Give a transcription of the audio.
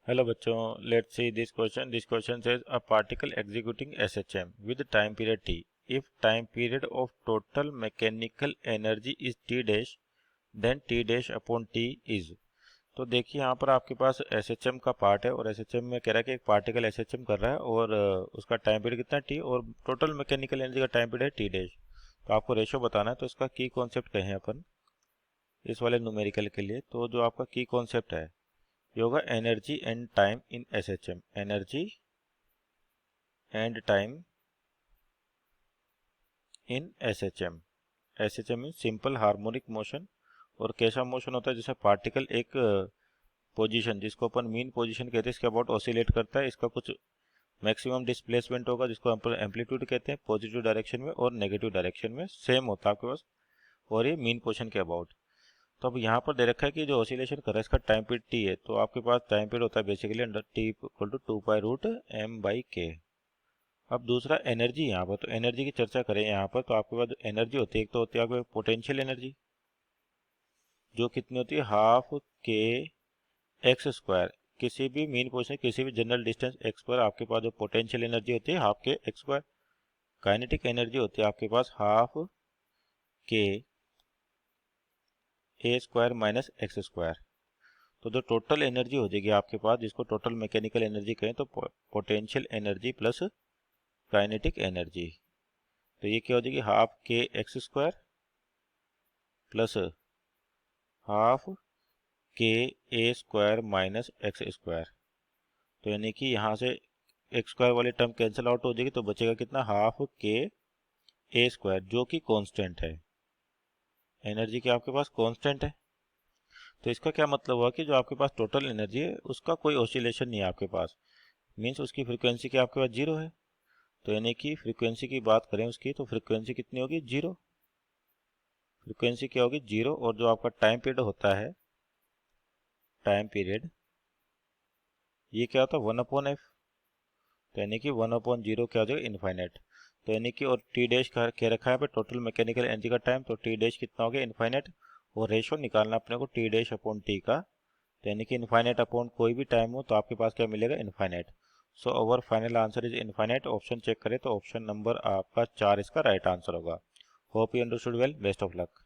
Hello बच्चों, let's see this question. This question says a particle executing SHM with time period t. If time period of total mechanical energy is t dash, then t dash upon t is. तो देखिए यहाँ पर आपके पास SHM का part है और SHM में कह रहा है कि एक पार्टिकल SHM कर रहा है और उसका टाइम पीरियड कितना है t और टोटल मैकेनिकल एनर्जी का टाइम पीरियड है t डैश. तो आपको रेशो बताना है. तो इसका की कॉन्सेप्ट कहें अपन इस वाले न्यूमेरिकल के लिए. तो जो आपका की कॉन्सेप्ट है ये होगा energy and time in SHM. Energy and time in SHM. SHM mean simple harmonic motion. और कैसा मोशन होता है? जैसे पार्टिकल एक पोजीशन जिसको अपन मीन पोजीशन कहते हैं इसके अबाउट ऑसिलेट करता है. इसका कुछ मैक्सिमम डिस्प्लेसमेंट होगा जिसको अपन एम्पलीट्यूड कहते हैं. पॉजिटिव डायरेक्शन में और नेगेटिव डायरेक्शन में सेम होता है आपके पास. और ये मीन पोजीशन के अबाउट. तो अब यहाँ पर दे रखा है कि जो ऑसिलेशन कर रहा है इसका टाइम पीरियड टी है. तो आपके पास टाइम पीरियड होता है basically under T equal to 2π√m/k. अब दूसरा एनर्जी. यहाँ पर तो एनर्जी की चर्चा करें यहाँ पर तो आपके पास एनर्जी होती है एक तो होती है आपके पोटेंशियल एनर्जी जो कितनी होती है हाफ के एक्स स्क्वायर. किसी भी मीन पोजीशन किसी भी जनरल डिस्टेंस एक्स पर आपके पास जो पोटेंशियल एनर्जी होती है हाफ के एक्स स्क्वायर. काइनेटिक एनर्जी होती है आपके पास हाफ के ए स्क्वायर माइनस एक्स स्क्वायर. तो जो टोटल एनर्जी हो जाएगी आपके पास जिसको टोटल मैकेनिकल एनर्जी कहें तो potential energy plus kinetic energy. तो ये क्या हो जाएगी हाफ के एक्स स्क्वायर प्लस हाफ के ए स्क्वायर माइनस एक्स स्क्वायर. तो यानी कि यहाँ से एक्स स्क्वायर वाली टर्म कैंसिल आउट हो जाएगी तो बचेगा कितना हाफ के ए स्क्वायर जो कि कांस्टेंट है. एनर्जी की आपके पास कांस्टेंट है. तो इसका क्या मतलब हुआ कि जो आपके पास टोटल एनर्जी है उसका कोई ऑसिलेशन नहीं है आपके पास. मीन्स उसकी फ्रीक्वेंसी की आपके पास जीरो है. तो यानी कि फ्रीक्वेंसी की बात करें उसकी तो फ्रीक्वेंसी कितनी होगी जीरो. फ्रीक्वेंसी क्या होगी जीरो. और जो आपका टाइम पीरियड होता है टाइम पीरियड ये क्या होता है 1/f. तो यानी कि 1/0 क्या हो जाएगा इनफाइनाइट. तो यानी कि और टी डैश कह रखा है पे टोटल मैकेनिकल एनर्जी का टाइम. तो टी डैश कितना हो गया इनफाइनाइट. और रेशो निकालना अपने को टी डैश अपॉन टी का. तो यानी कि इनफाइनाइट अपॉन कोई भी टाइम हो तो आपके पास क्या मिलेगा infinite. So our final answer is infinite. Option check करें तो ऑप्शन नंबर आपका 4 इसका राइट आंसर होगा. Hope you understood well. Best of luck.